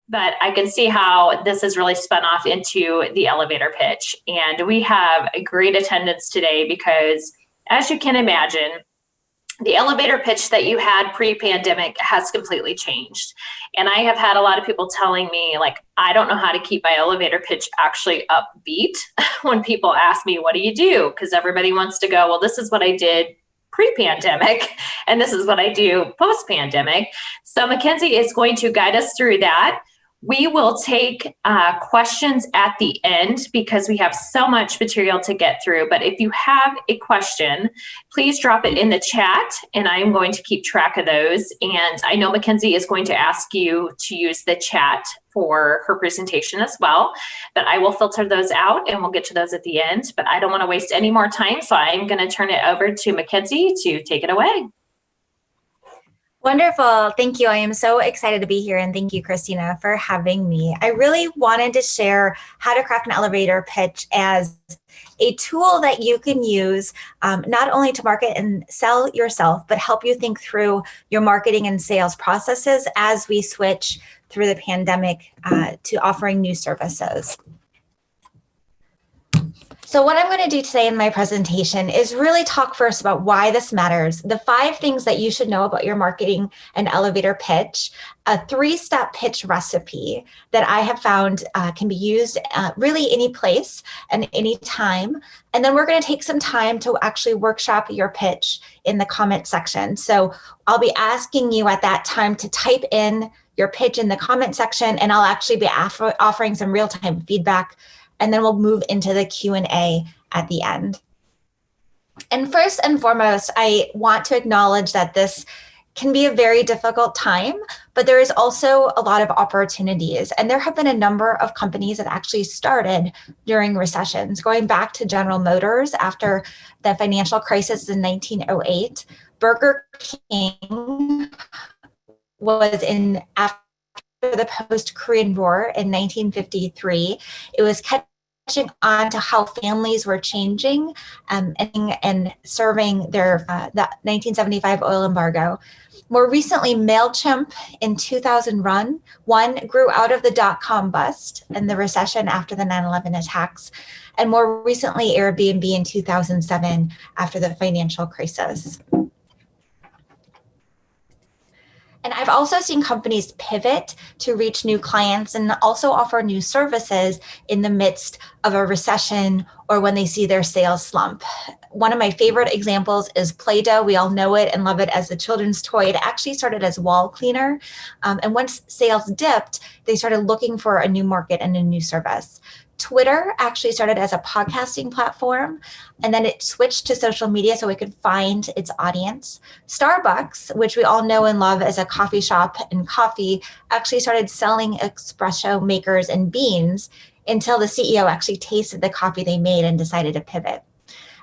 but I can see how this has really spun off into the elevator pitch. And we have a great attendance today because, as you can imagine, the elevator pitch that you had pre-pandemic has completely changed. And I have had a lot of people telling me, like, I don't know how to keep my elevator pitch actually upbeat when people ask me, what do you do? Because everybody wants to go, well, this is what I did pre-pandemic, and this is what I do post-pandemic. So Mackenzie is going to guide us through that. We will take questions at the end because we have so much material to get through. But if you have a question, please drop it in the chat and I am going to keep track of those. And I know Mackenzie is going to ask you to use the chat for her presentation as well, but I will filter those out and we'll get to those at the end. But I don't want to waste any more time, so I'm going to turn it over to Mackenzie to take it away. Wonderful. Thank you. I am so excited to be here, and thank you, Christina, for having me. I really wanted to share how to craft an elevator pitch as a tool that you can use not only to market and sell yourself, but help you think through your marketing and sales processes as we switch through the pandemic to offering new services. So what I'm going to do today in my presentation is really talk first about why this matters, the 5 things that you should know about your marketing and elevator pitch, a 3-step pitch recipe that I have found can be used really any place and any time. And then we're going to take some time to actually workshop your pitch in the comment section. So I'll be asking you at that time to type in your pitch in the comment section, and I'll actually be offering some real-time feedback. And then we'll move into the Q&A at the end. And first and foremost, I want to acknowledge that this can be a very difficult time, but there is also a lot of opportunities. And there have been a number of companies that actually started during recessions, going back to General Motors after the financial crisis in 1908. Burger King was in after the post-Korean War in 1953. It was catching on to how families were changing and serving their the 1975 oil embargo. More recently, MailChimp in 2001 grew out of the dot-com bust and the recession after the 9/11 attacks. And more recently, Airbnb in 2007 after the financial crisis. And I've also seen companies pivot to reach new clients and also offer new services in the midst of a recession or when they see their sales slump. One of my favorite examples is Play-Doh. We all know it and love it as the children's toy. It actually started as wall cleaner. And once sales dipped, they started looking for a new market and a new service. Twitter actually started as a podcasting platform, and then it switched to social media so it could find its audience. Starbucks, which we all know and love as a coffee shop and coffee, actually started selling espresso makers and beans until the CEO actually tasted the coffee they made and decided to pivot.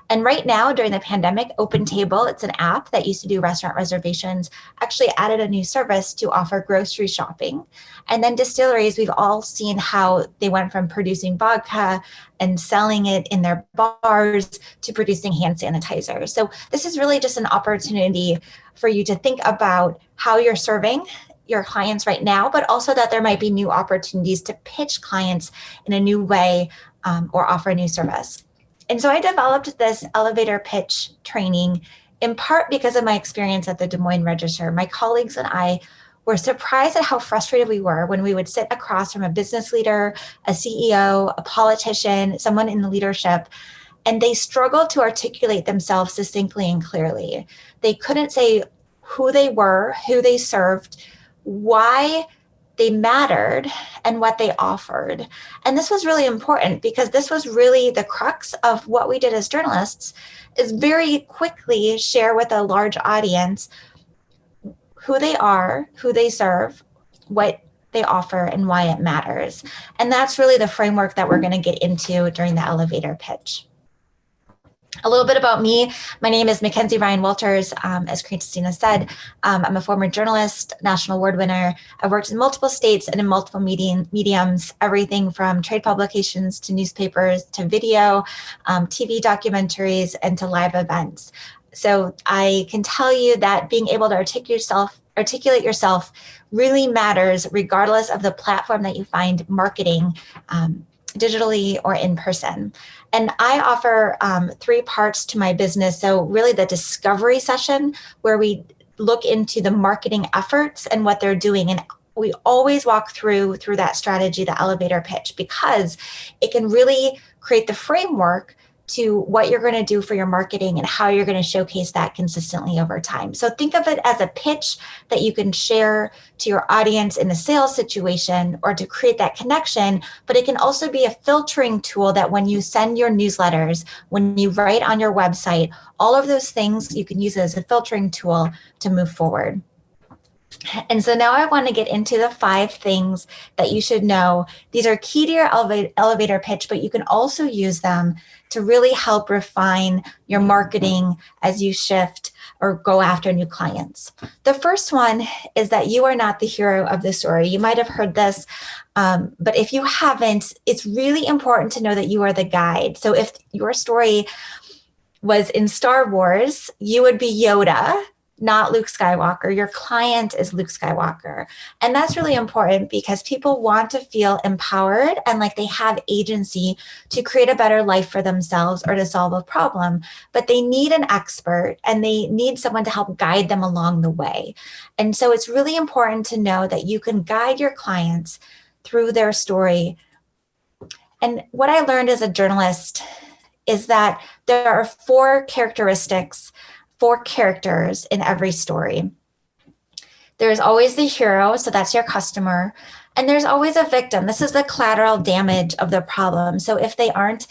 And right now, during the pandemic, OpenTable, it's an app that used to do restaurant reservations, actually added a new service to offer grocery shopping. And then distilleries, we've all seen how they went from producing vodka and selling it in their bars to producing hand sanitizer. So this is really just an opportunity for you to think about how you're serving your clients right now, but also that there might be new opportunities to pitch clients in a new way or offer a new service. And so I developed this elevator pitch training in part because of my experience at the Des Moines Register. My colleagues and I were surprised at how frustrated we were when we would sit across from a business leader, a CEO, a politician, someone in the leadership, and they struggled to articulate themselves succinctly and clearly. They couldn't say who they were, who they served, why they mattered, and what they offered. And this was really important because this was really the crux of what we did as journalists, is very quickly share with a large audience who they are, who they serve, what they offer, and why it matters. And that's really the framework that we're going to get into during the elevator pitch. A little bit about me. My name is Mackenzie Ryan Walters. As Christina said, I'm a former journalist, national award winner. I've worked in multiple states and in multiple mediums, everything from trade publications to newspapers to video, TV documentaries, and to live events. So I can tell you that being able to articulate yourself really matters regardless of the platform that you find marketing, digitally or in person. And I offer 3 parts to my business. So really the discovery session where we look into the marketing efforts and what they're doing. And we always walk through that strategy, the elevator pitch, because it can really create the framework to what you're going to do for your marketing and how you're going to showcase that consistently over time. So think of it as a pitch that you can share to your audience in a sales situation or to create that connection, but it can also be a filtering tool that when you send your newsletters, when you write on your website, all of those things you can use as a filtering tool to move forward. And so now I want to get into the 5 things that you should know. These are key to your elevator pitch, but you can also use them to really help refine your marketing as you shift or go after new clients. The first one is that you are not the hero of the story. You might have heard this, but if you haven't, it's really important to know that you are the guide. So if your story was in Star Wars, you would be Yoda, not Luke Skywalker. Your client is Luke Skywalker. And that's really important because people want to feel empowered and like they have agency to create a better life for themselves or to solve a problem. But they need an expert and they need someone to help guide them along the way. And so it's really important to know that you can guide your clients through their story. And what I learned as a journalist is that there are 4 characteristics, 4 characters in every story. There's always the hero, so that's your customer, and there's always a victim. This is the collateral damage of the problem. So if they had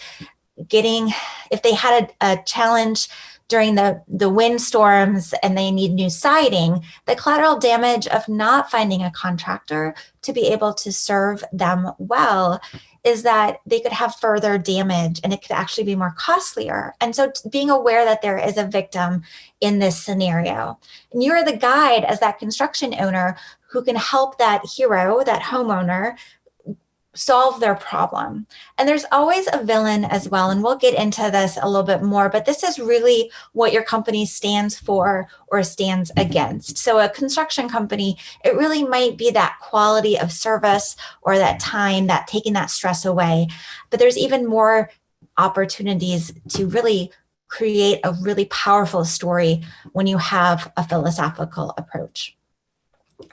a challenge during the windstorms and they need new siding, the collateral damage of not finding a contractor to be able to serve them well is that they could have further damage and it could actually be more costlier. And so being aware that there is a victim in this scenario. And you're the guide as that construction owner who can help that hero, that homeowner, solve their problem. And there's always a villain as well. And we'll get into this a little bit more, but this is really what your company stands for or stands against. So a construction company, it really might be that quality of service or that time, that taking that stress away. But there's even more opportunities to really create a really powerful story when you have a philosophical approach.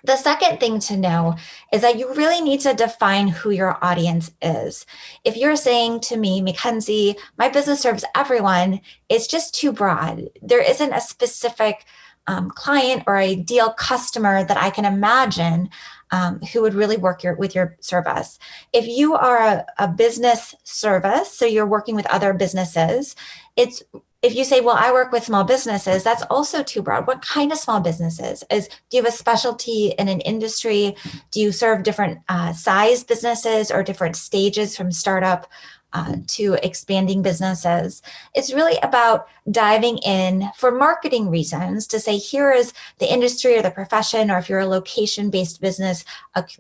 The second thing to know is that you really need to define who your audience is. If you're saying to me, Mackenzie, my business serves everyone, it's just too broad. There isn't a specific client or ideal customer that I can imagine who would really work with your service. If you are a business service, so you're working with other businesses, if you say, well, I work with small businesses, that's also too broad. What kind of small businesses? Do you have a specialty in an industry? Do you serve different size businesses or different stages from startup to expanding businesses? It's really about diving in for marketing reasons to say, here is the industry or the profession, or if you're a location-based business,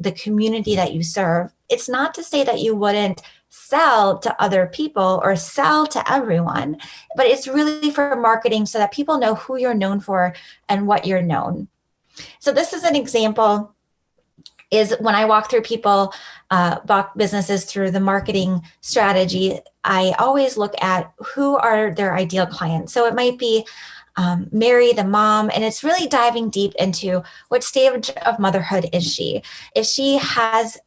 the community that you serve. It's not to say that you wouldn't sell to other people or sell to everyone, but it's really for marketing so that people know who you're known for and what you're known. So this is an example, is when I walk through people, walk businesses through the marketing strategy, I always look at who are their ideal clients. So it might be Mary, the mom, and it's really diving deep into what stage of motherhood is she. If she has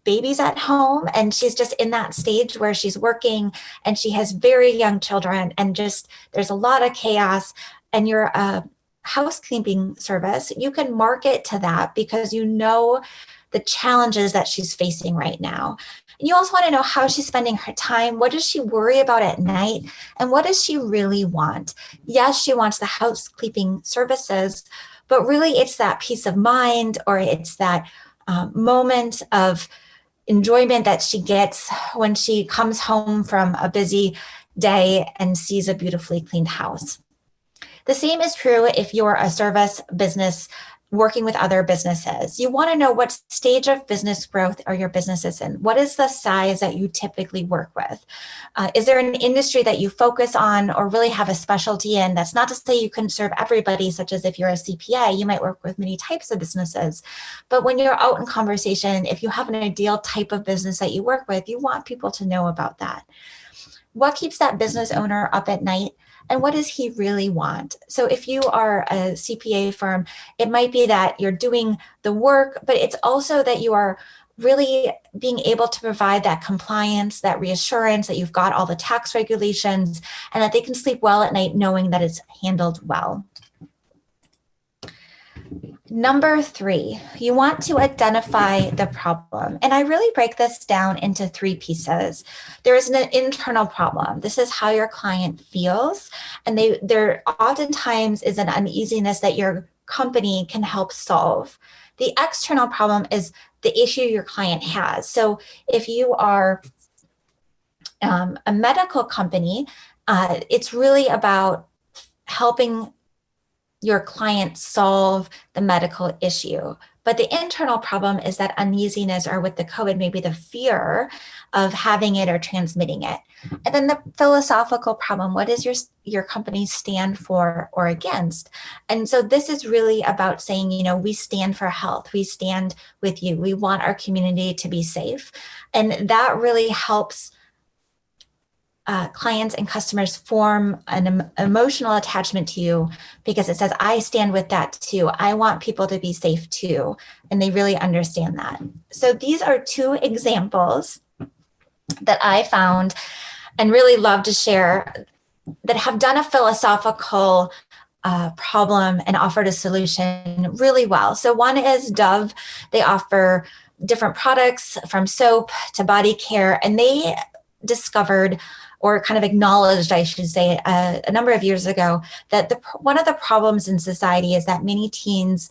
babies at home and she's just in that stage where she's working and she has very young children and just there's a lot of chaos, and you're a housekeeping service, you can market to that because you know the challenges that she's facing right now. And you also want to know how she's spending her time. What does she worry about at night? And what does she really want? Yes, she wants the housekeeping services, but really it's that peace of mind, or it's that moment of enjoyment that she gets when she comes home from a busy day and sees a beautifully cleaned house. The same is true if you're a service business working with other businesses. You want to know what stage of business growth are your businesses in? What is the size that you typically work with? Is there an industry that you focus on or really have a specialty in? That's not to say you can serve everybody, such as if you're a CPA, you might work with many types of businesses. But when you're out in conversation, if you have an ideal type of business that you work with, you want people to know about that. What keeps that business owner up at night? And what does he really want? So if you are a CPA firm, it might be that you're doing the work, but it's also that you are really being able to provide that compliance, that reassurance that you've got all the tax regulations, and that they can sleep well at night knowing that it's handled well. Number 3, you want to identify the problem. And I really break this down into 3 pieces. There is an internal problem. This is how your client feels. And there oftentimes is an uneasiness that your company can help solve. The external problem is the issue your client has. So if you are a medical company, it's really about helping your client solve the medical issue. But the internal problem is that uneasiness, or with the COVID, maybe the fear of having it or transmitting it. And then the philosophical problem, what does your company stand for or against? And so this is really about saying, we stand for health. We stand with you. We want our community to be safe. And that really helps clients and customers form an emotional attachment to you, because it says, I stand with that too. I want people to be safe too. And they really understand that. So these are 2 examples that I found and really love to share that have done a philosophical problem and offered a solution really well. So one is Dove. They offer different products from soap to body care, and they discovered, or kind of acknowledged, I should say, a number of years ago, that one of the problems in society is that many teens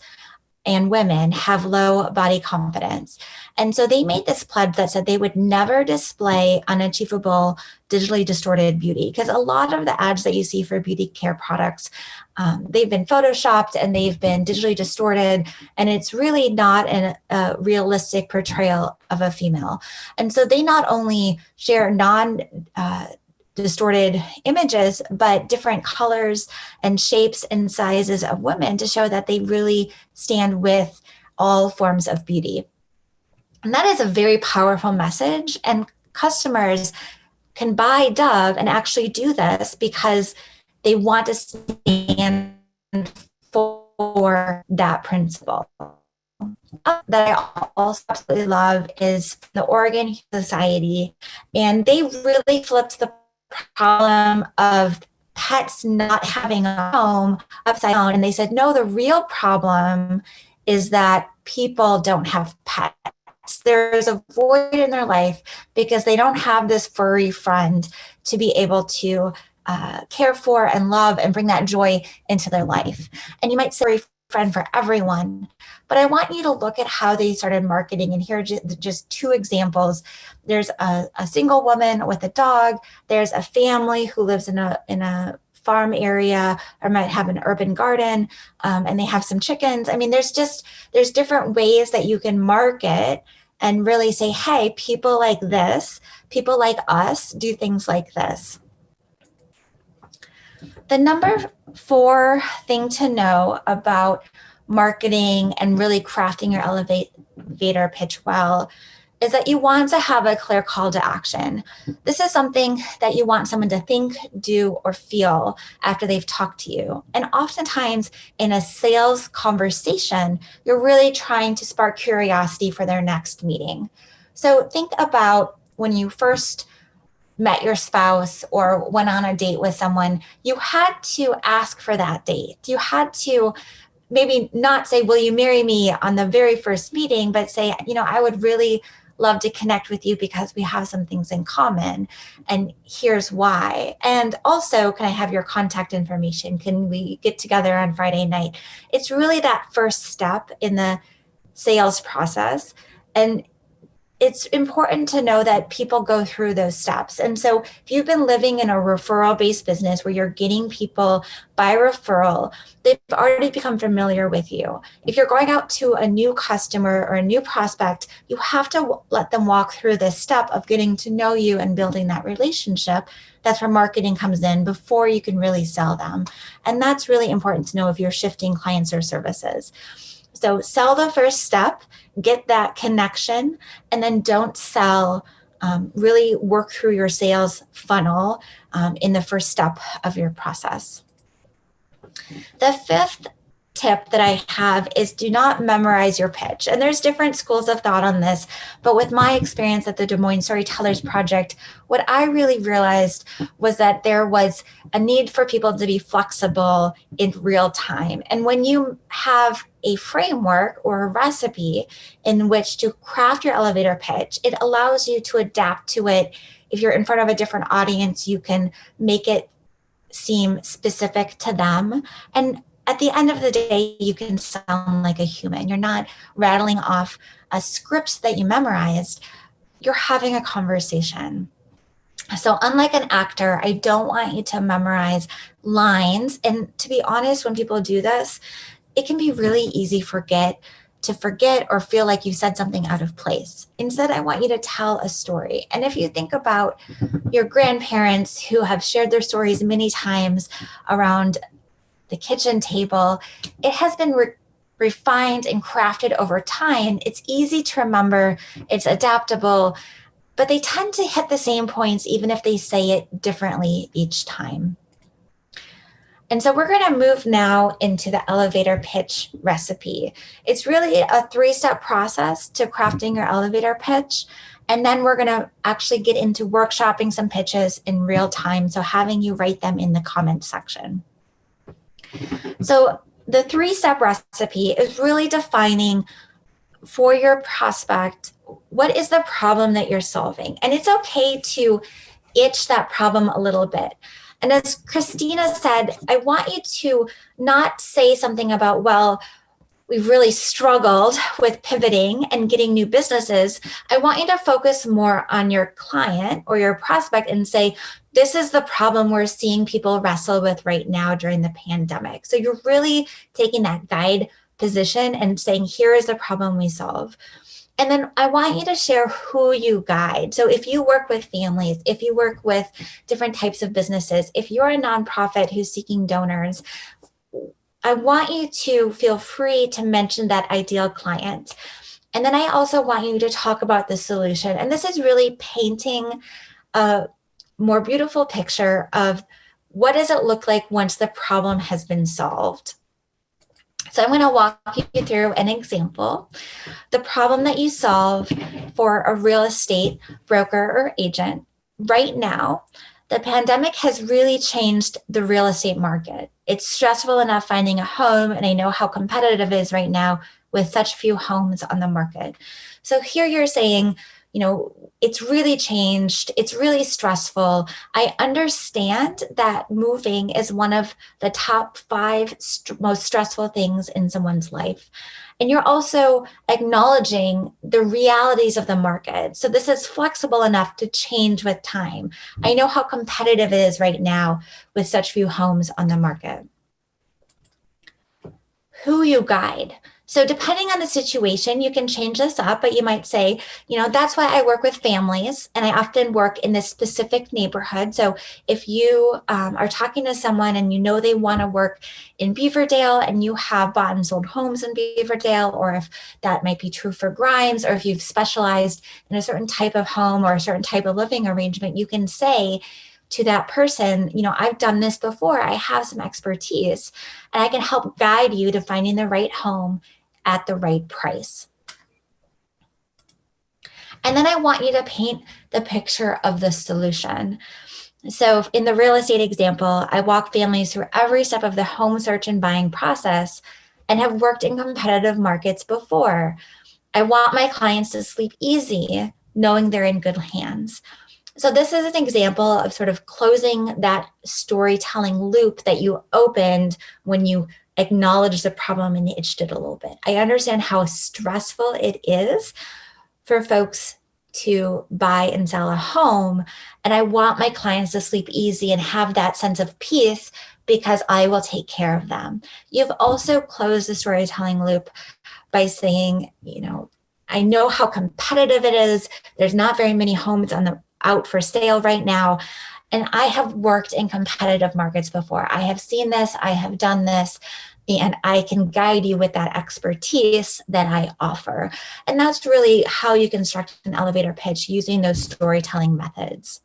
and women have low body confidence. And so they made this pledge that said they would never display unachievable, digitally distorted beauty, because a lot of the ads that you see for beauty care products, they've been photoshopped and they've been digitally distorted, and it's really not a realistic portrayal of a female. And so they not only share distorted images, but different colors and shapes and sizes of women to show that they really stand with all forms of beauty. And that is a very powerful message. And customers can buy Dove and actually do this because they want to stand for that principle. That I also absolutely love is the Oregon Society, and they really flipped the problem of pets not having a home upside down, and they said, no, the real problem is that people don't have pets. There's a void in their life because they don't have this furry friend to be able to care for and love and bring that joy into their life. And you might say furry friend for everyone, but I want you to look at how they started marketing. And here are just 2 examples. There's a single woman with a dog. There's a family who lives in a farm area, or might have an urban garden, and they have some chickens. I mean, there's different ways that you can market and really say, hey, people like this, people like us do things like this. The number 4 thing to know about marketing and really crafting your elevator pitch well is that you want to have a clear call to action. This is something that you want someone to think, do, or feel after they've talked to you. And oftentimes in a sales conversation, you're really trying to spark curiosity for their next meeting. So think about when you first met your spouse or went on a date with someone, you had to ask for that date. You had to maybe not say, will you marry me on the very first meeting, but say, I would really love to connect with you because we have some things in common, and here's why. And also, can I have your contact information? Can we get together on Friday night? It's really that first step in the sales process. And it's important to know that people go through those steps. And so if you've been living in a referral-based business where you're getting people by referral, they've already become familiar with you. If you're going out to a new customer or a new prospect, you have to let them walk through this step of getting to know you and building that relationship. That's where marketing comes in before you can really sell them. And that's really important to know if you're shifting clients or services. So sell the first step, get that connection, and then don't sell. Really work through your sales funnel in the first step of your process. The fifth tip that I have is do not memorize your pitch. And there's different schools of thought on this, but with my experience at the Des Moines Storytellers Project, what I really realized was that there was a need for people to be flexible in real time. And when you have a framework or a recipe in which to craft your elevator pitch, it allows you to adapt to it. If you're in front of a different audience, you can make it seem specific to them. And at the end of the day, you can sound like a human. You're not rattling off a script that you memorized. You're having a conversation. So unlike an actor, I don't want you to memorize lines. And to be honest, when people do this, it can be really easy to forget or feel like you said something out of place. Instead, I want you to tell a story. And if you think about your grandparents who have shared their stories many times around the kitchen table, it has been refined and crafted over time. It's easy to remember, it's adaptable, but they tend to hit the same points even if they say it differently each time. And so we're going to move now into the elevator pitch recipe. It's really a 3-step process to crafting your elevator pitch. And then we're going to actually get into workshopping some pitches in real time, so having you write them in the comment section. So the 3-step recipe is really defining for your prospect, what is the problem that you're solving? And it's okay to itch that problem a little bit. And as Christina said, I want you to not say something about, well, we've really struggled with pivoting and getting new businesses. I want you to focus more on your client or your prospect and say, this is the problem we're seeing people wrestle with right now during the pandemic. So you're really taking that guide position and saying, here is the problem we solve. And then I want you to share who you guide. So if you work with families, if you work with different types of businesses, if you're a nonprofit who's seeking donors, I want you to feel free to mention that ideal client. And then I also want you to talk about the solution. And this is really painting a more beautiful picture of what does it look like once the problem has been solved. So I'm going to walk you through an example. The problem that you solve for a real estate broker or agent. Right now, the pandemic has really changed the real estate market. It's stressful enough finding a home, and I know how competitive it is right now with such few homes on the market. So here you're saying, it's really changed. It's really stressful. I understand that moving is one of the top 5 most stressful things in someone's life. And you're also acknowledging the realities of the market. So this is flexible enough to change with time. I know how competitive it is right now with such few homes on the market. Who you guide. So depending on the situation, you can change this up, but you might say, that's why I work with families and I often work in this specific neighborhood. So if you are talking to someone and they want to work in Beaverdale and you have bought and sold homes in Beaverdale, or if that might be true for Grimes, or if you've specialized in a certain type of home or a certain type of living arrangement, you can say to that person, I've done this before, I have some expertise, and I can help guide you to finding the right home at the right price. And then I want you to paint the picture of the solution. So in the real estate example, I walk families through every step of the home search and buying process and have worked in competitive markets before. I want my clients to sleep easy, knowing they're in good hands. So this is an example of sort of closing that storytelling loop that you opened when you acknowledged the problem and itched it a little bit. I understand how stressful it is for folks to buy and sell a home. And I want my clients to sleep easy and have that sense of peace because I will take care of them. You've also closed the storytelling loop by saying, I know how competitive it is. There's not very many homes out for sale right now. And I have worked in competitive markets before. I have seen this, I have done this, and I can guide you with that expertise that I offer. And that's really how you construct an elevator pitch using those storytelling methods.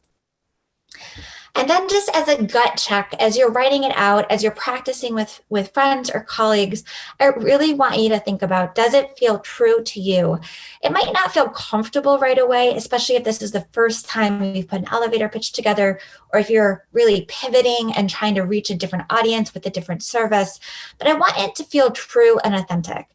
And then just as a gut check, as you're writing it out, as you're practicing with friends or colleagues, I really want you to think about, does it feel true to you? It might not feel comfortable right away, especially if this is the first time you've put an elevator pitch together, or if you're really pivoting and trying to reach a different audience with a different service. But I want it to feel true and authentic.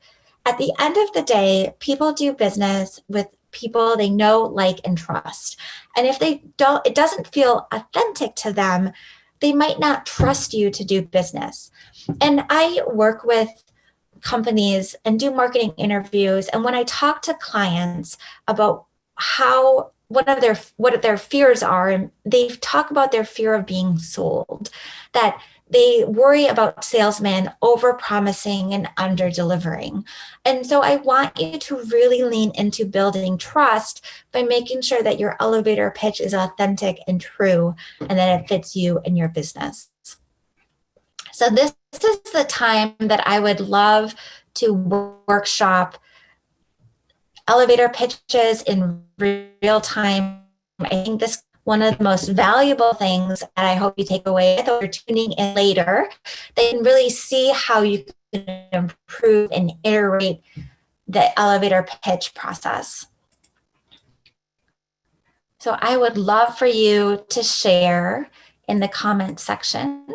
At the end of the day, people do business with people they know, like, and trust. And if it doesn't feel authentic to them, they might not trust you to do business. And I work with companies and do marketing interviews. And when I talk to clients about what their fears are, and they talk about their fear of being sold, that they worry about salesmen over-promising and under-delivering. And so I want you to really lean into building trust by making sure that your elevator pitch is authentic and true, and that it fits you and your business. So this is the time that I would love to workshop elevator pitches in real time. I think this one of the most valuable things that I hope you take away if you're tuning in later, they can really see how you can improve and iterate the elevator pitch process. So I would love for you to share in the comment section.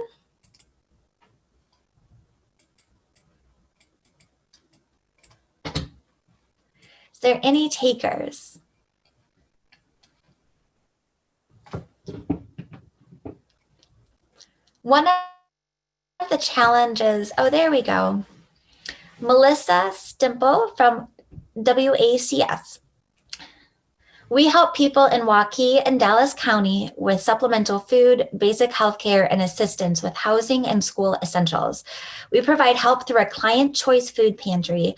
Is there any takers? One of the challenges, oh, there we go. Melissa Stimple from WACS. We help people in Waukee and Dallas County with supplemental food, basic healthcare, and assistance with housing and school essentials. We provide help through a client choice food pantry,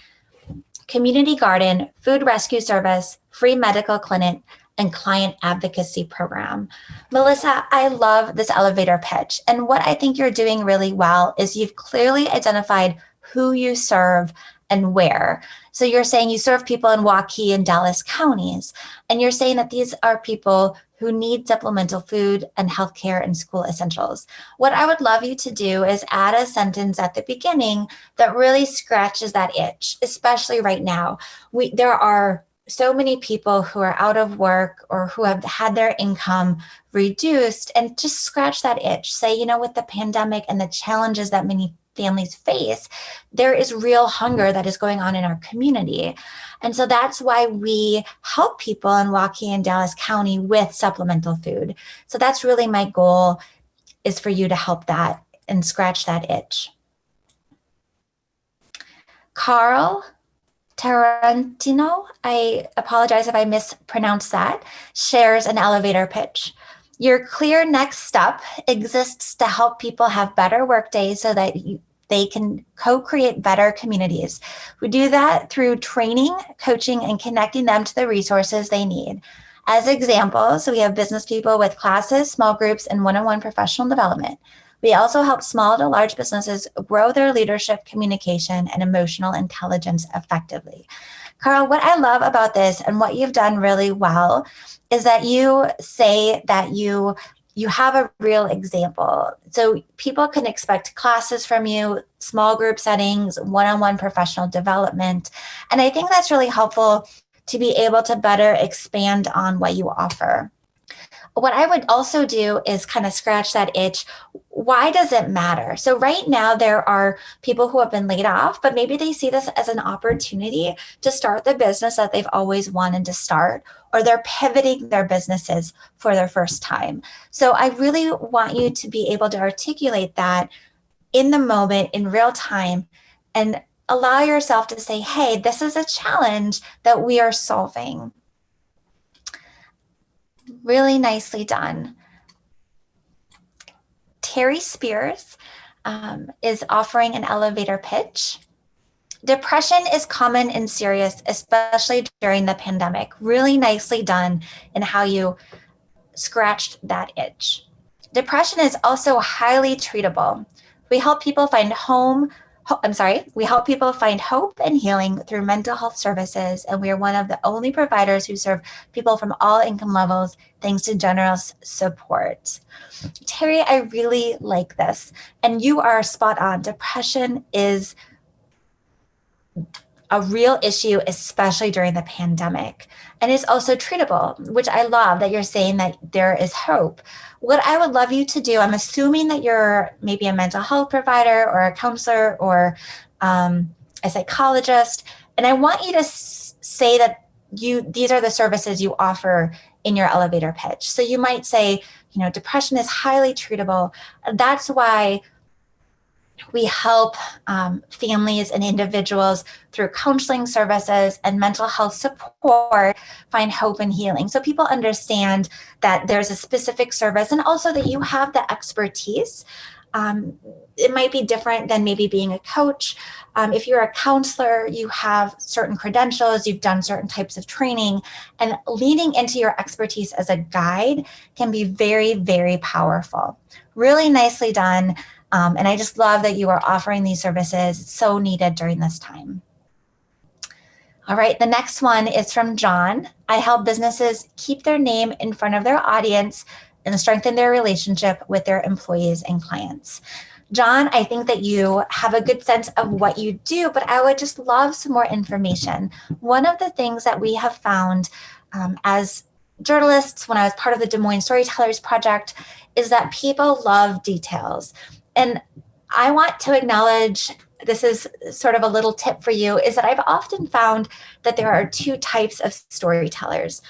community garden, food rescue service, free medical clinic, and client advocacy program. Melissa, I love this elevator pitch. And what I think you're doing really well is you've clearly identified who you serve and where. So you're saying you serve people in Waukee and Dallas counties, and you're saying that these are people who need supplemental food and healthcare and school essentials. What I would love you to do is add a sentence at the beginning that really scratches that itch, especially right now. There are so many people who are out of work or who have had their income reduced, and just scratch that itch. Say, with the pandemic and the challenges that many families face, there is real hunger that is going on in our community. And so that's why we help people in Waukee and Dallas County with supplemental food. So that's really my goal, is for you to help that and scratch that itch. Karl Tarantino, I apologize if I mispronounced that, shares an elevator pitch. Your clear next step exists to help people have better work days so that they can co-create better communities. We do that through training, coaching, and connecting them to the resources they need. As examples, we have business people with classes, small groups, and one-on-one professional development. We also help small to large businesses grow their leadership, communication, and emotional intelligence effectively. Karl, what I love about this and what you've done really well is that you say that you have a real example. So people can expect classes from you, small group settings, one-on-one professional development. And I think that's really helpful to be able to better expand on what you offer. What I would also do is kind of scratch that itch. Why does it matter? So right now there are people who have been laid off, but maybe they see this as an opportunity to start the business that they've always wanted to start, or they're pivoting their businesses for their first time. So I really want you to be able to articulate that in the moment, in real time, and allow yourself to say, hey, this is a challenge that we are solving. Really nicely done. Terry Spears is offering an elevator pitch. Depression is common and serious, especially during the pandemic. Really nicely done in how you scratched that itch. Depression is also highly treatable. We help people find we help people find hope and healing through mental health services, and we are one of the only providers who serve people from all income levels thanks to generous support. Terry, I really like this, and you are spot on. Depression is a real issue, especially during the pandemic. And it's also treatable, which I love that you're saying that there is hope. What I would love you to do, I'm assuming that you're maybe a mental health provider or a counselor or a psychologist. And I want you to say that these are the services you offer in your elevator pitch. So you might say, depression is highly treatable. That's why we help families and individuals through counseling services and mental health support find hope and healing. So people understand that there's a specific service and also that you have the expertise. It might be different than maybe being a coach. If you're a counselor, you have certain credentials, you've done certain types of training, and leaning into your expertise as a guide can be very, very powerful. Really nicely done. And I just love that you are offering these services. It's so needed during this time. All right, the next one is from John. I help businesses keep their name in front of their audience and strengthen their relationship with their employees and clients. John, I think that you have a good sense of what you do, but I would just love some more information. One of the things that we have found as journalists, when I was part of the Des Moines Storytellers Project, is that people love details. And I want to acknowledge, this is sort of a little tip for you, is that I've often found that there are two types of storytellers.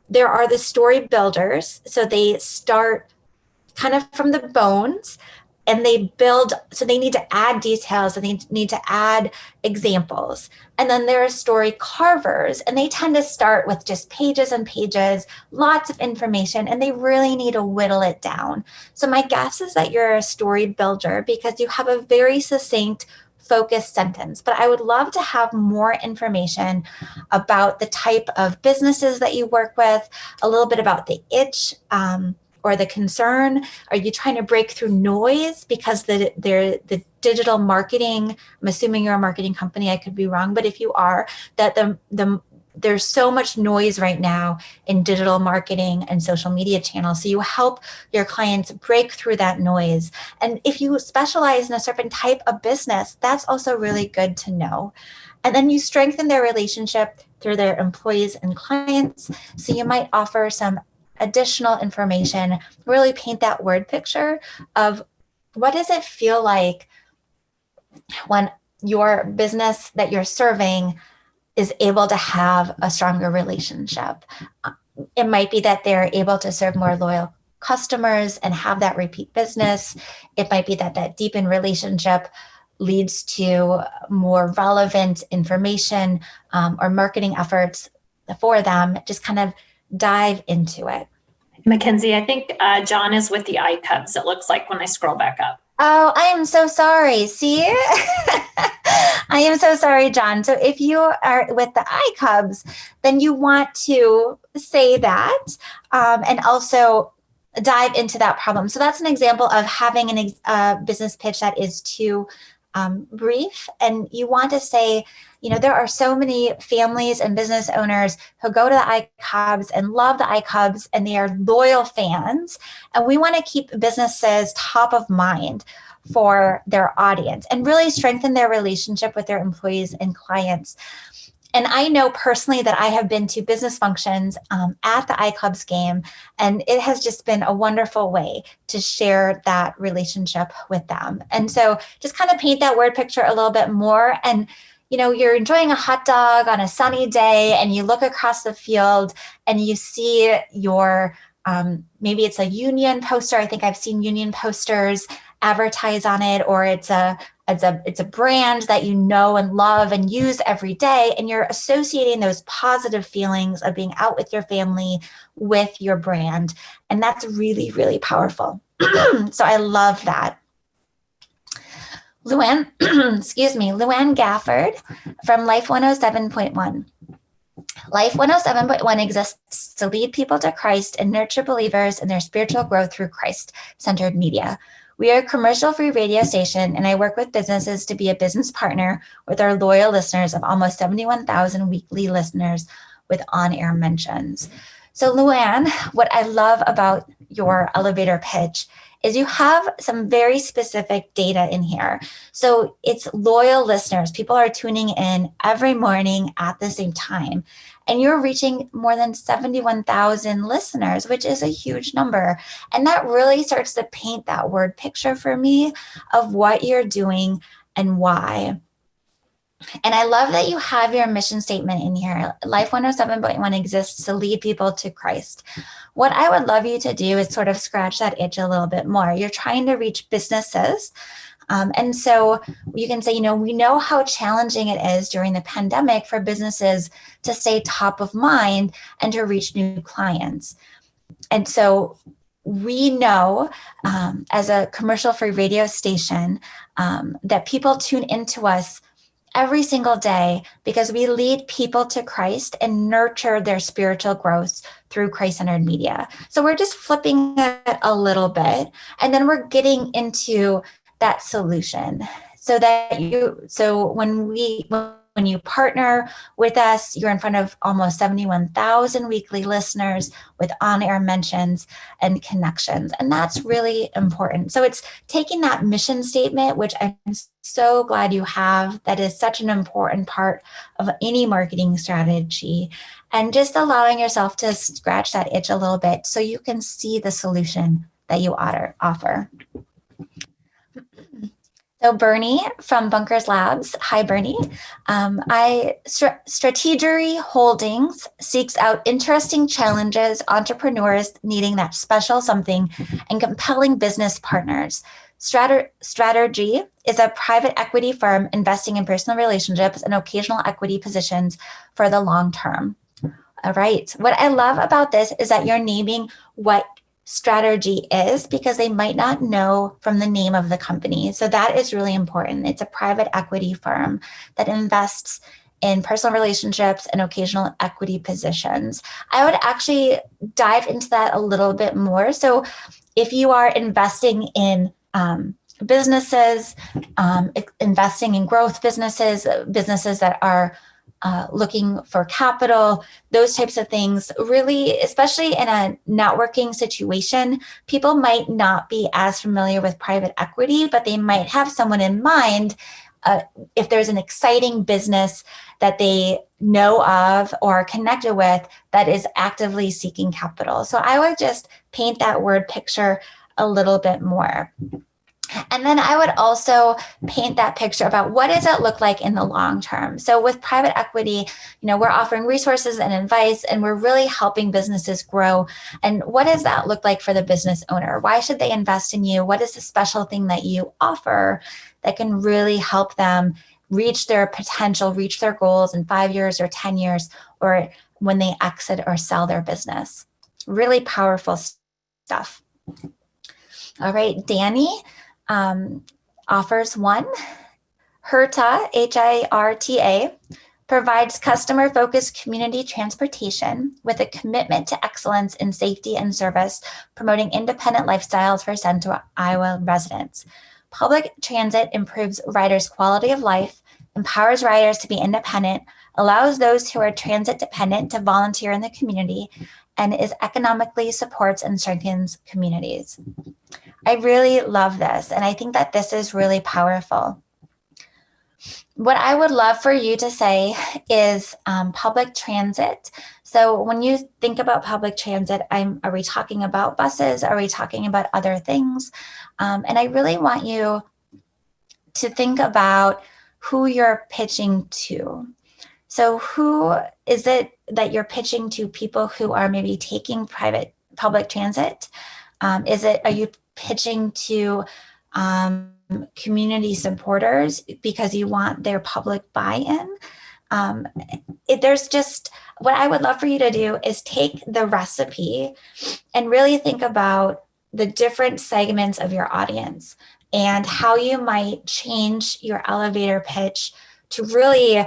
There are the story builders. So they start kind of from the bones and they build, so they need to add details and they need to add examples. And then there are story carvers, and they tend to start with just pages and pages, lots of information, and they really need to whittle it down. So my guess is that you're a story builder because you have a very succinct, focused sentence. But I would love to have more information about the type of businesses that you work with, a little bit about the itch, or the concern. Are you trying to break through noise because the digital marketing, I'm assuming you're a marketing company, I could be wrong, but if you are, that there's so much noise right now in digital marketing and social media channels. So you help your clients break through that noise. And if you specialize in a certain type of business, that's also really good to know. And then you strengthen their relationship through their employees and clients. So you might offer some additional information, really paint that word picture of what does it feel like when your business that you're serving is able to have a stronger relationship. It might be that they're able to serve more loyal customers and have that repeat business. It might be that deepened relationship leads to more relevant information or marketing efforts for them. Just kind of dive into it. Mackenzie, I think John is with the iCubs, it looks like when I scroll back up. Oh, I am so sorry. See? I am so sorry, John. So if you are with the iCubs, then you want to say that and also dive into that problem. So that's an example of having a business pitch that is too brief. And you want to say, there are so many families and business owners who go to the iCubs and love the iCubs, and they are loyal fans. And we want to keep businesses top of mind for their audience and really strengthen their relationship with their employees and clients. And I know personally that I have been to business functions at the iCubs game, and it has just been a wonderful way to share that relationship with them. And so just kind of paint that word picture a little bit more. And you're enjoying a hot dog on a sunny day and you look across the field and you see your, maybe it's a union poster. I think I've seen union posters advertise on it, or it's a it's a brand that you know and love and use every day, and you're associating those positive feelings of being out with your family with your brand. And that's really, really powerful. So I love that. Luann, excuse me, Luann Gafford from Life 107.1. Life 107.1 exists to lead people to Christ and nurture believers in their spiritual growth through Christ-centered media. We are a commercial-free radio station, and I work with businesses to be a business partner with our loyal listeners of almost 71,000 weekly listeners with on-air mentions. So Luann, what I love about your elevator pitch is you have some very specific data in here. So it's loyal listeners. People are tuning in every morning at the same time. And you're reaching more than 71,000 listeners, which is a huge number. And that really starts to paint that word picture for me of what you're doing and why. And I love that you have your mission statement in here. Life 107.1 exists to lead people to Christ. What I would love you to do is sort of scratch that itch a little bit more. You're trying to reach businesses. And so you can say, we know how challenging it is during the pandemic for businesses to stay top of mind and to reach new clients. And so we know as a commercial-free radio station that people tune into us every single day because we lead people to Christ and nurture their spiritual growth through Christ-centered media. So we're just flipping it a little bit, and then we're getting into that solution so that when you partner with us, you're in front of almost 71,000 weekly listeners with on-air mentions and connections. And that's really important. So it's taking that mission statement, which I'm so glad you have, that is such an important part of any marketing strategy, and just allowing yourself to scratch that itch a little bit so you can see the solution that you offer. So Bernie from Bunkers Labs. Hi, Bernie. Strategery Holdings seeks out interesting challenges, entrepreneurs needing that special something, and compelling business partners. Strategy is a private equity firm investing in personal relationships and occasional equity positions for the long term. All right. What I love about this is that you're naming what strategy is, because they might not know from the name of the company. So that is really important. It's a private equity firm that invests in personal relationships and occasional equity positions. I would actually dive into that a little bit more. So if you are investing in businesses, investing in growth businesses that are looking for capital, those types of things, really, especially in a networking situation, people might not be as familiar with private equity, but they might have someone in mind if there's an exciting business that they know of or are connected with that is actively seeking capital. So I would just paint that word picture a little bit more. And then I would also paint that picture about what does it look like in the long term. So with private equity, we're offering resources and advice, and we're really helping businesses grow. And what does that look like for the business owner? Why should they invest in you? What is the special thing that you offer that can really help them reach their potential, reach their goals in 5 years or 10 years, or when they exit or sell their business? Really powerful stuff. All right, Danny offers one. HERTA, HIRTA, provides customer-focused community transportation with a commitment to excellence in safety and service, promoting independent lifestyles for Central Iowa residents. Public transit improves riders' quality of life, empowers riders to be independent, allows those who are transit dependent to volunteer in the community, and is economically supports and strengthens communities. I really love this, and I think that this is really powerful. What I would love for you to say is public transit. So when you think about public transit, are we talking about buses? Are we talking about other things? And I really want you to think about who you're pitching to. So who is it that you're pitching to? People who are maybe taking public transit? Are you pitching to community supporters because you want their public buy-in. There's just, what I would love for you to do is take the recipe and really think about the different segments of your audience and how you might change your elevator pitch to really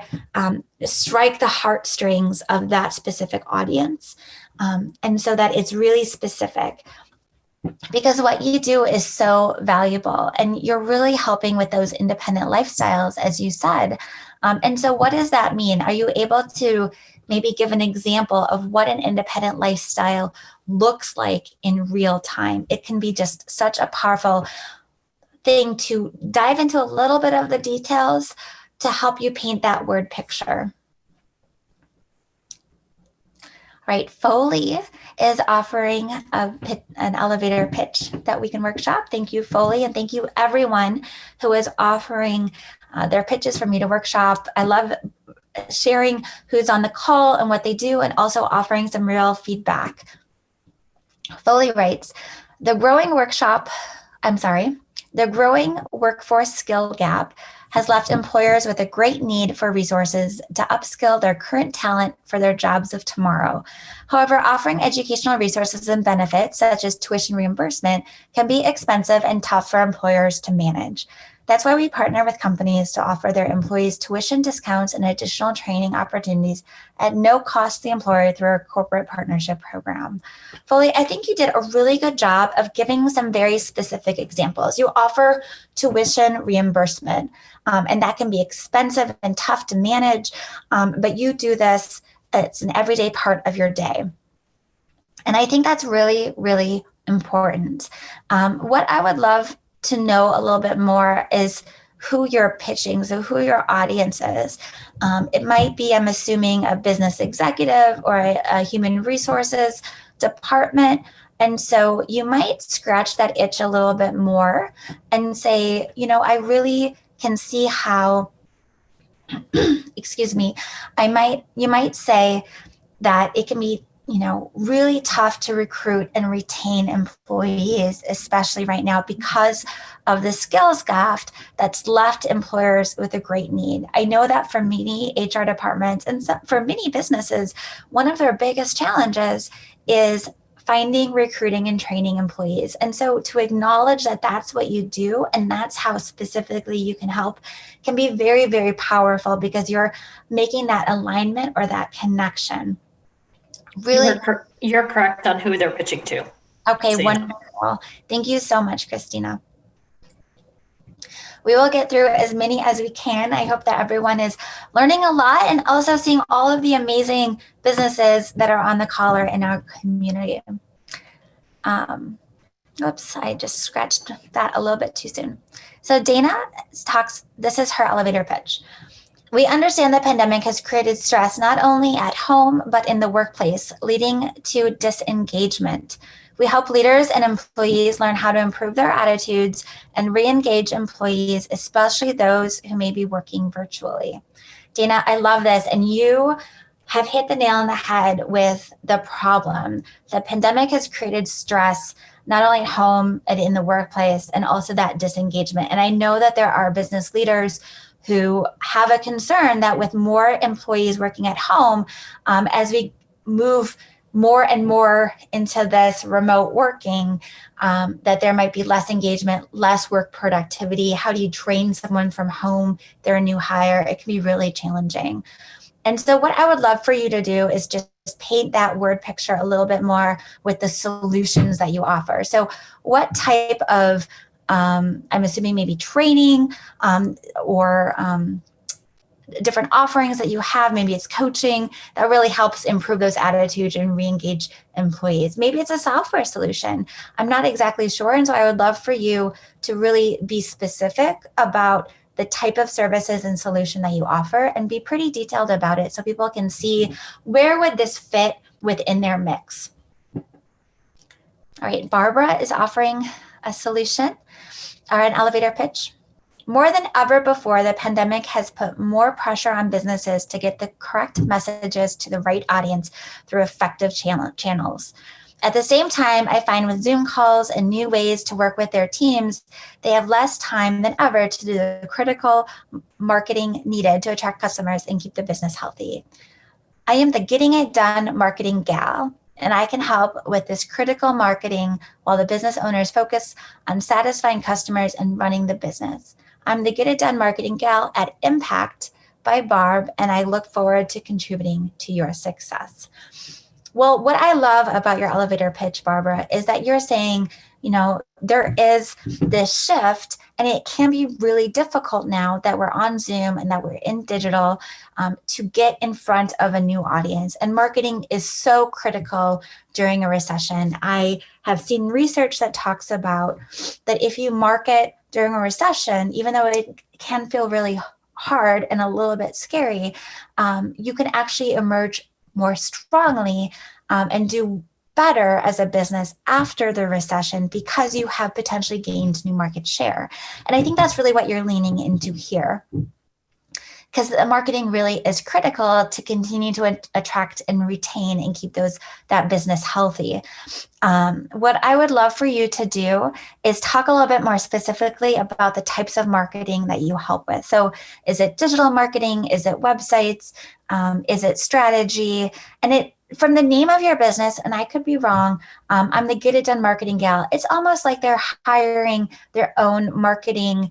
strike the heartstrings of that specific audience. And so that it's really specific. Because what you do is so valuable and you're really helping with those independent lifestyles, as you said. And so what does that mean? Are you able to maybe give an example of what an independent lifestyle looks like in real time? It can be just such a powerful thing to dive into a little bit of the details to help you paint that word picture. Right, Foley is offering an elevator pitch that we can workshop. Thank you, Foley, and thank you everyone who is offering their pitches for me to workshop. I love sharing who's on the call and what they do, and also offering some real feedback. Foley writes, the growing workforce skill gap has left employers with a great need for resources to upskill their current talent for their jobs of tomorrow. However, offering educational resources and benefits, such as tuition reimbursement, can be expensive and tough for employers to manage. That's why we partner with companies to offer their employees tuition discounts and additional training opportunities at no cost to the employer through our corporate partnership program. Foley, I think you did a really good job of giving some very specific examples. You offer tuition reimbursement, and that can be expensive and tough to manage, but you do this, it's an everyday part of your day. And I think that's really, really important. What I would love to know a little bit more is who you're pitching, so who your audience is. It might be, I'm assuming, a business executive or a human resources department. And so you might scratch that itch a little bit more and say, I really can see how, excuse me, you might say that it can be really tough to recruit and retain employees, especially right now because of the skills gap that's left employers with a great need. I know that for many HR departments and for many businesses, one of their biggest challenges is finding, recruiting, and training employees. And so to acknowledge that that's what you do and that's how specifically you can help can be very, very powerful because you're making that alignment or that connection. Really, you're correct on who they're pitching to. Okay, so, wonderful. Thank you so much, Christina. We will get through as many as we can. I hope that everyone is learning a lot and also seeing all of the amazing businesses that are on the call or in our community. Oops, I just scratched that a little bit too soon. So Dana talks, this is her elevator pitch. We understand the pandemic has created stress not only at home, but in the workplace, leading to disengagement. We help leaders and employees learn how to improve their attitudes and re-engage employees, especially those who may be working virtually. Dana, I love this. And you have hit the nail on the head with the problem. The pandemic has created stress, not only at home and in the workplace, and also that disengagement. And I know that there are business leaders who have a concern that with more employees working at home, as we move more and more into this remote working, that there might be less engagement, less work productivity. How do you train someone from home? They're a new hire. It can be really challenging. And so what I would love for you to do is just paint that word picture a little bit more with the solutions that you offer. So what type of I'm assuming maybe training or different offerings that you have, maybe it's coaching that really helps improve those attitudes and re-engage employees. Maybe it's a software solution. I'm not exactly sure. And so I would love for you to really be specific about the type of services and solution that you offer and be pretty detailed about it so people can see where would this fit within their mix. All right, Barbara is offering a solution or an elevator pitch. More than ever before, the pandemic has put more pressure on businesses to get the correct messages to the right audience through effective channels. At the same time, I find with Zoom calls and new ways to work with their teams, they have less time than ever to do the critical marketing needed to attract customers and keep the business healthy. I am the getting it done marketing gal, and I can help with this critical marketing while the business owners focus on satisfying customers and running the business. I'm the get it done marketing gal at Impact by Barb, and I look forward to contributing to your success. Well, what I love about your elevator pitch, Barbara, is that you're saying, there is this shift, and it can be really difficult now that we're on Zoom and that we're in digital to get in front of a new audience. And marketing is so critical during a recession. I have seen research that talks about that if you market during a recession, even though it can feel really hard and a little bit scary, you can actually emerge more strongly and do better as a business after the recession because you have potentially gained new market share. And I think that's really what you're leaning into here, because the marketing really is critical to continue to attract and retain and keep that business healthy. What I would love for you to do is talk a little bit more specifically about the types of marketing that you help with. So is it digital marketing? Is it websites? Is it strategy? And from the name of your business, and I could be wrong, I'm the Get It Done Marketing Gal. It's almost like they're hiring their own marketing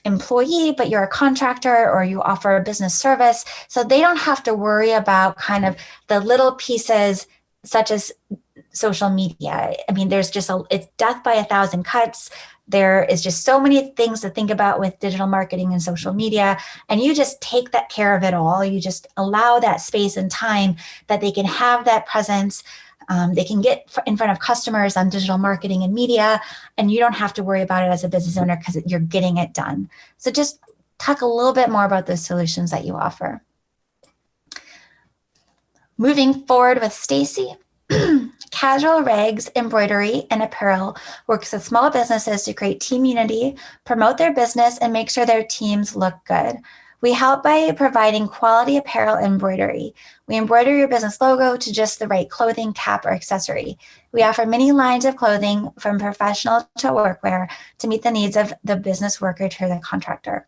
employee, but you're a contractor or you offer a business service. So they don't have to worry about kind of the little pieces such as social media. I mean, there's just it's death by 1,000 cuts. There is just so many things to think about with digital marketing and social media. And you just take that care of it all. You just allow that space and time that they can have that presence. They can get in front of customers on digital marketing and media, and you don't have to worry about it as a business owner because you're getting it done. So just talk a little bit more about those solutions that you offer. Moving forward with Stacy. Casual Rags Embroidery and Apparel works with small businesses to create team unity, promote their business, and make sure their teams look good. We help by providing quality apparel embroidery. We embroider your business logo to just the right clothing, cap, or accessory. We offer many lines of clothing from professional to workwear to meet the needs of the business worker to the contractor.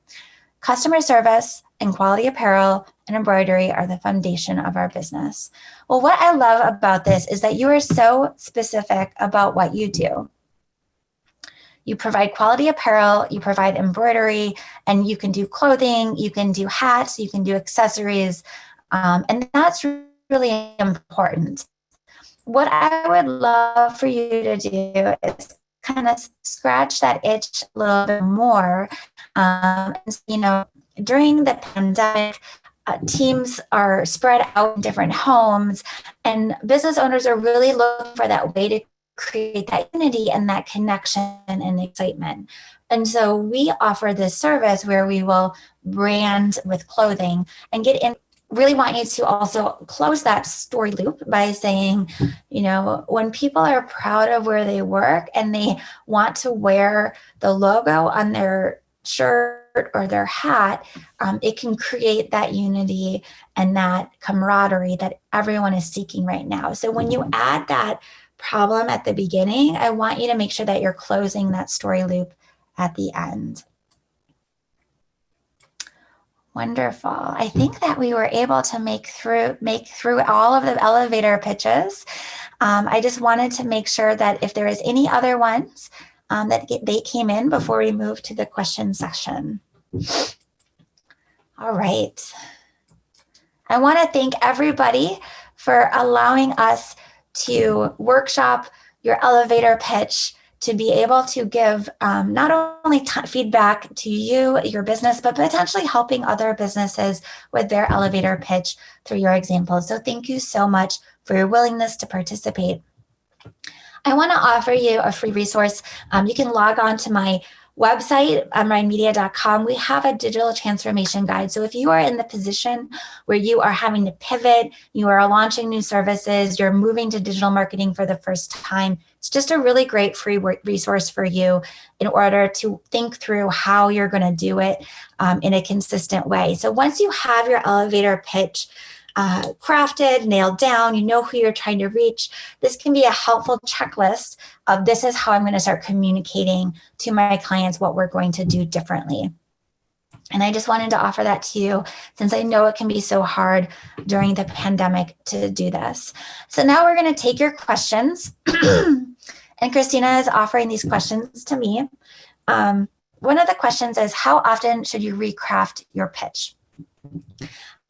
Customer service and quality apparel and embroidery are the foundation of our business. Well, what I love about this is that you are so specific about what you do. You provide quality apparel, you provide embroidery, and you can do clothing, you can do hats, you can do accessories, and that's really important. What I would love for you to do is kind of scratch that itch a little bit more. During the pandemic, teams are spread out in different homes, and business owners are really looking for that way to create that unity and that connection and excitement. And so we offer this service where we will brand with clothing and get in. Really want you to also close that story loop by saying, when people are proud of where they work and they want to wear the logo on their shirt or their hat, it can create that unity and that camaraderie that everyone is seeking right now. So when you add that problem at the beginning, I want you to make sure that you're closing that story loop at the end. Wonderful. I think that we were able to make through all of the elevator pitches. I just wanted to make sure that if there is any other ones they came in before we move to the question session. All right. I want to thank everybody for allowing us to workshop your elevator pitch, to be able to give not only feedback to you, your business, but potentially helping other businesses with their elevator pitch through your examples. So thank you so much for your willingness to participate. I want to offer you a free resource. You can log on to my website, ryanmedia.com. We have a digital transformation guide. So if you are in the position where you are having to pivot, you are launching new services, you're moving to digital marketing for the first time, it's just a really great free resource for you in order to think through how you're going to do it in a consistent way. So once you have your elevator pitch, crafted, nailed down, you know who you're trying to reach, this can be a helpful checklist of this is how I'm going to start communicating to my clients what we're going to do differently. And I just wanted to offer that to you since I know it can be so hard during the pandemic to do this. So now we're going to take your questions. And Christina is offering these questions to me. One of the questions is, how often should you recraft your pitch?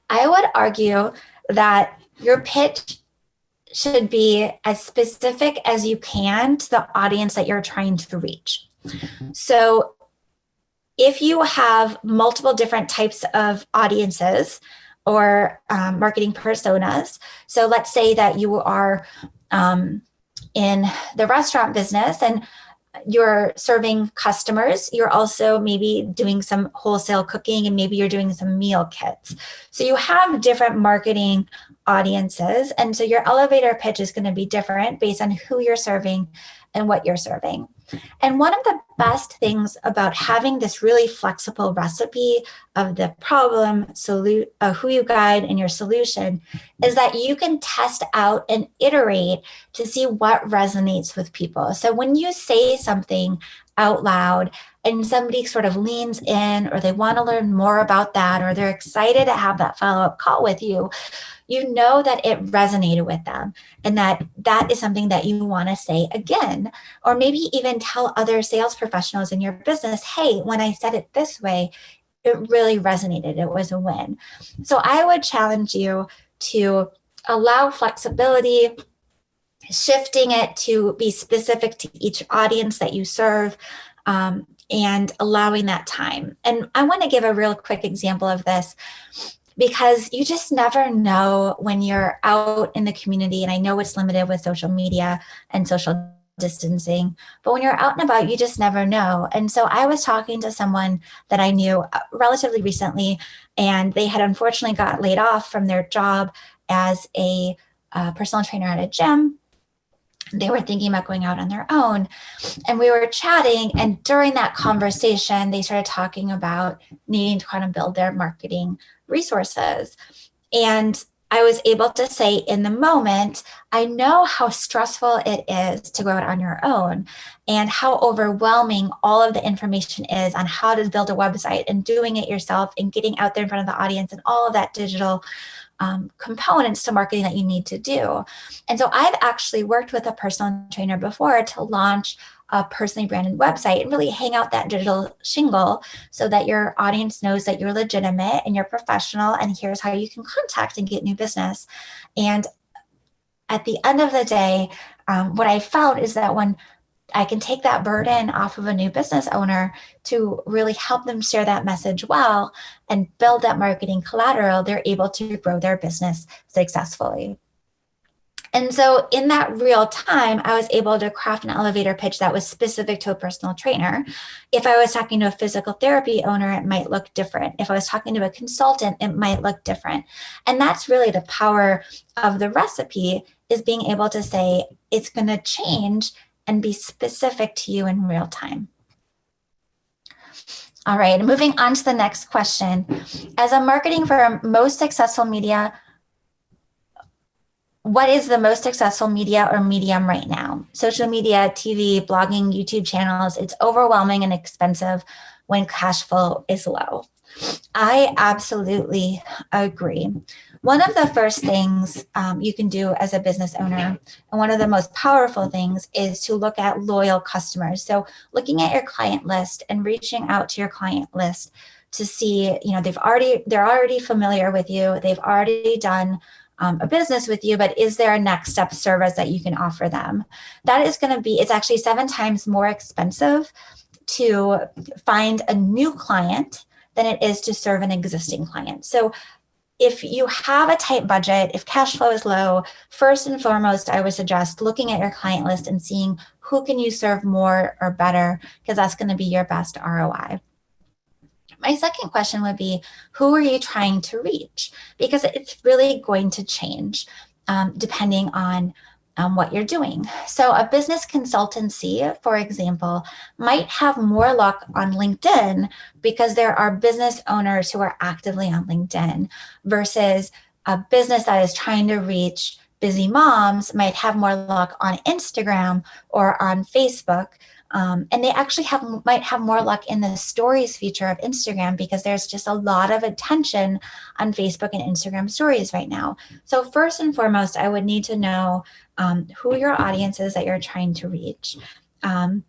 I would argue that your pitch should be as specific as you can to the audience that you're trying to reach. So if you have multiple different types of audiences or marketing personas, so let's say that you are in the restaurant business and you're serving customers, you're also maybe doing some wholesale cooking, and maybe you're doing some meal kits. So you have different marketing audiences. And so your elevator pitch is going to be different based on who you're serving and what you're serving. And one of the best things about having this really flexible recipe of the problem, who you guide, and your solution is that you can test out and iterate to see what resonates with people. So when you say something out loud and somebody sort of leans in, or they want to learn more about that, or they're excited to have that follow-up call with you, you know that it resonated with them and that that is something that you want to say again, or maybe even tell other sales professionals in your business, hey, when I said it this way, it really resonated. It was a win. So I would challenge you to allow flexibility, shifting it to be specific to each audience that you serve, and allowing that time. And I want to give a real quick example of this, because you just never know when you're out in the community. And I know it's limited with social media and social distancing, but when you're out and about, you just never know. And so I was talking to someone that I knew relatively recently, and they had unfortunately got laid off from their job as a personal trainer at a gym. They were thinking about going out on their own, and we were chatting. And during that conversation, they started talking about needing to kind of build their marketing resources. And I was able to say in the moment, I know how stressful it is to go out on your own and how overwhelming all of the information is on how to build a website and doing it yourself and getting out there in front of the audience and all of that digital components to marketing that you need to do. And so I've actually worked with a personal trainer before to launch a personally branded website and really hang out that digital shingle so that your audience knows that you're legitimate and you're professional, and here's how you can contact and get new business. And at the end of the day, what I found is that when I can take that burden off of a new business owner to really help them share that message well and build that marketing collateral, they're able to grow their business successfully. And so in that real time, I was able to craft an elevator pitch that was specific to a personal trainer. If I was talking to a physical therapy owner, it might look different. If I was talking to a consultant, it might look different. And that's really the power of the recipe, is being able to say it's going to change and be specific to you in real time. All right, moving on to the next question. As a marketing firm, most successful media, what is the most successful media or medium right now? Social media, TV, blogging, YouTube channels, it's overwhelming and expensive when cash flow is low. I absolutely agree. One of the first things you can do as a business owner, and one of the most powerful things, is to look at loyal customers. So looking at your client list and reaching out to your client list to see, they're already familiar with you. They've already done a business with you, but is there a next step service that you can offer them? That is going to be, it's actually 7 times more expensive to find a new client than it is to serve an existing client. So if you have a tight budget, if cash flow is low, first and foremost, I would suggest looking at your client list and seeing who can you serve more or better, because that's going to be your best ROI. My second question would be, who are you trying to reach? Because it's really going to change depending on what you're doing. So a business consultancy, for example, might have more luck on LinkedIn because there are business owners who are actively on LinkedIn versus a business that is trying to reach busy moms might have more luck on Instagram or on Facebook. And they actually might have more luck in the stories feature of Instagram, because there's just a lot of attention on Facebook and Instagram stories right now. So first and foremost, I would need to know who your audience is that you're trying to reach. And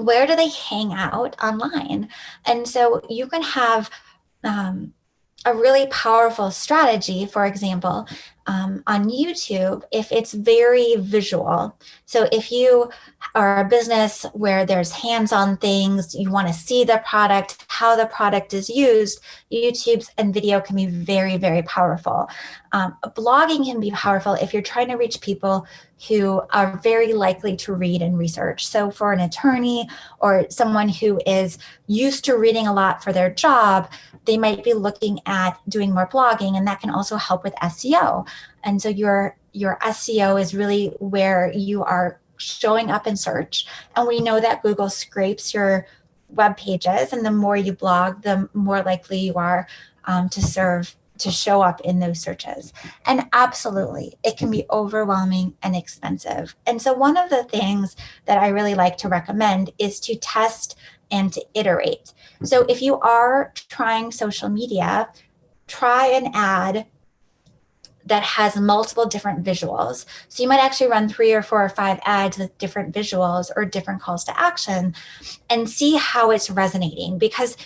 where do they hang out online? And so you can have a really powerful strategy, for example, on YouTube, if it's very visual. So if you are a business where there's hands-on things, you want to see the product, how the product is used, YouTube and video can be very, very powerful. Blogging can be powerful if you're trying to reach people who are very likely to read and research. So for an attorney or someone who is used to reading a lot for their job, they might be looking at doing more blogging, and that can also help with SEO. And so your SEO is really where you are showing up in search. And we know that Google scrapes your web pages, and the more you blog, the more likely you are to show up in those searches. And absolutely, it can be overwhelming and expensive. And so one of the things that I really like to recommend is to test and to iterate. So if you are trying social media, try an ad that has multiple different visuals. So you might actually run 3 or 4 or 5 ads with different visuals or different calls to action and see how it's resonating. Because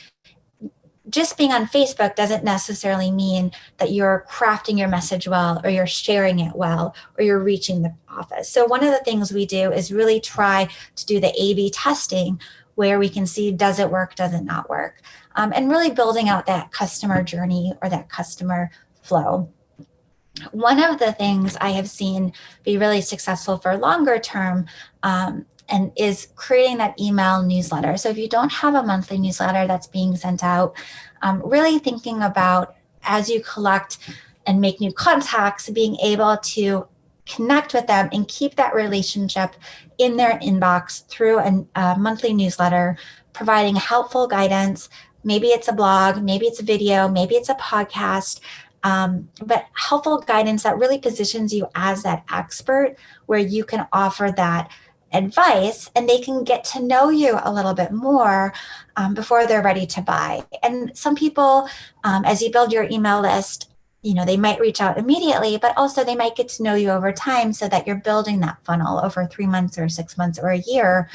just being on Facebook doesn't necessarily mean that you're crafting your message well, or you're sharing it well, or you're reaching the office. So one of the things we do is really try to do the A/B testing, where we can see, does it work, does it not work? And really building out that customer journey or that customer flow. One of the things I have seen be really successful for longer term and is creating that email newsletter. So if you don't have a monthly newsletter that's being sent out, really thinking about, as you collect and make new contacts, being able to connect with them and keep that relationship in their inbox through a monthly newsletter, providing helpful guidance. Maybe it's a blog, maybe it's a video, maybe it's a podcast, but helpful guidance that really positions you as that expert, where you can offer that advice and they can get to know you a little bit more before they're ready to buy. And some people, as you build your email list, they might reach out immediately, but also they might get to know you over time, so that you're building that funnel over 3 months or 6 months or a year,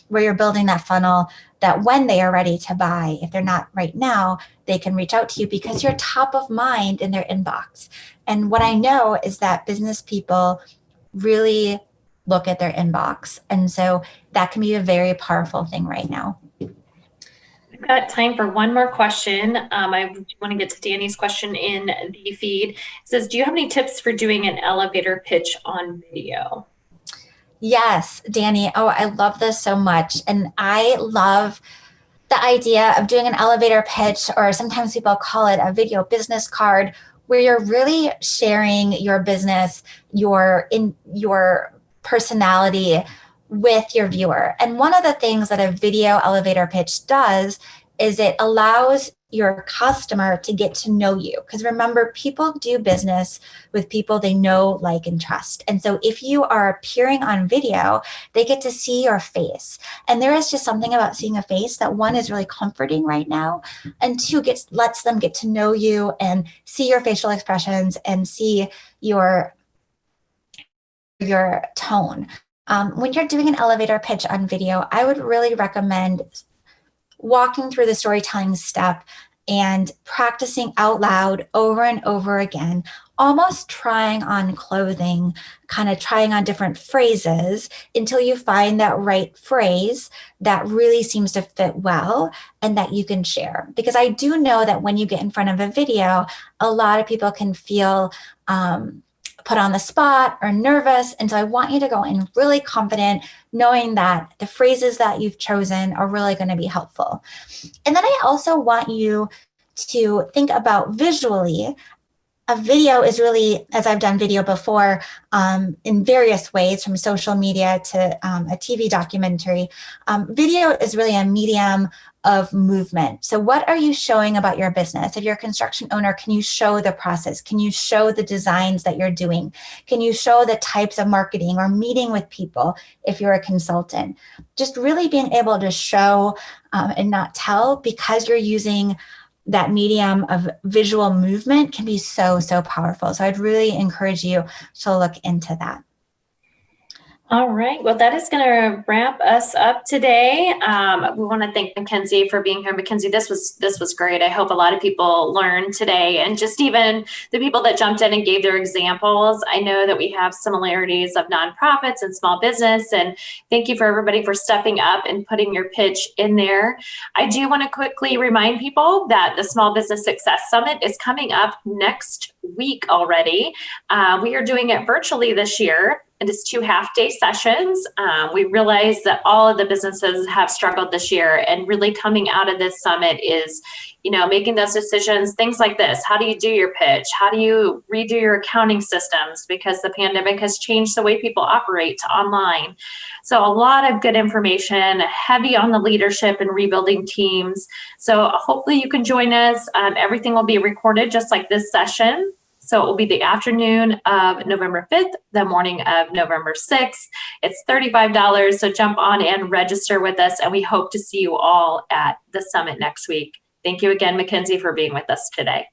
where you're building that funnel that when they are ready to buy, if they're not right now, they can reach out to you because you're top of mind in their inbox. And what I know is that business people really look at their inbox. And so that can be a very powerful thing right now. We've got time for one more question. I want to get to Danny's question in the feed. It says, do you have any tips for doing an elevator pitch on video? Yes, Danny. Oh, I love this so much. And I love the idea of doing an elevator pitch, or sometimes people call it a video business card, where you're really sharing your business, your personality with your viewer. And one of the things that a video elevator pitch does is it allows your customer to get to know you. Because remember, people do business with people they know, like, and trust. And so if you are appearing on video, they get to see your face. And there is just something about seeing a face that, one, is really comforting right now, and two, lets them get to know you and see your facial expressions and see your tone. When you're doing an elevator pitch on video, I would really recommend walking through the storytelling step and practicing out loud over and over again, almost trying on clothing, kind of trying on different phrases until you find that right phrase that really seems to fit well and that you can share. Because I do know that when you get in front of a video, a lot of people can feel put on the spot or nervous. And so I want you to go in really confident, knowing that the phrases that you've chosen are really going to be helpful. And then I also want you to think about visually. A video is really, as I've done video before, in various ways, from social media to a TV documentary. Video is really a medium of movement. So what are you showing about your business? If you're a construction owner, can you show the process? Can you show the designs that you're doing? Can you show the types of marketing or meeting with people if you're a consultant? Just really being able to show and not tell, because you're using that medium of visual movement, can be so, so powerful. So I'd really encourage you to look into that. All right. Well, that is going to wrap us up today. We want to thank Mackenzie for being here. Mackenzie, this was great. I hope a lot of people learned today, and just even the people that jumped in and gave their examples. I know that we have similarities of nonprofits and small business, and thank you for everybody for stepping up and putting your pitch in there. I do want to quickly remind people that the Small Business Success Summit is coming up next week already. We are doing it virtually this year. It is 2 half-day sessions. We realize that all of the businesses have struggled this year, and really coming out of this summit is, making those decisions, things like this. How do you do your pitch? How do you redo your accounting systems? Because the pandemic has changed the way people operate to online. So a lot of good information, heavy on the leadership and rebuilding teams. So hopefully you can join us. Everything will be recorded just like this session. So it will be the afternoon of November 5th, the morning of November 6th. It's $35, so jump on and register with us, and we hope to see you all at the summit next week. Thank you again, Mackenzie, for being with us today.